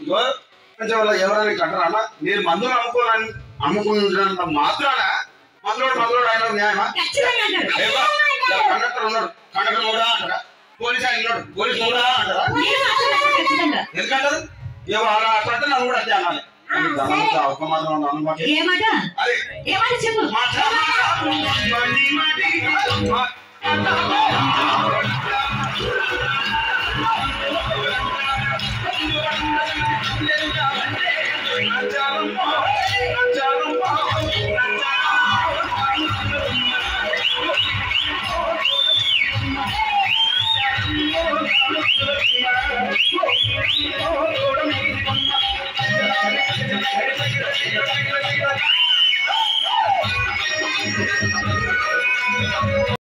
ఇగో ఎవరైనా కంటారా మీరు మందులు అమ్ముకున్నంత మాత్రాన మందులోడు ఆయన న్యాయమా? కండక్టర్ ఉన్నాడు, కండక్టర్ కూడా అంటారా? పోలీసు ఆయన ఉన్నాడు, పోలీసు కూడా అంటారా? ఎందుకంటారు? అలా అట్లంటే నన్ను కూడా అదే అనాలి. ఒక మాత్రం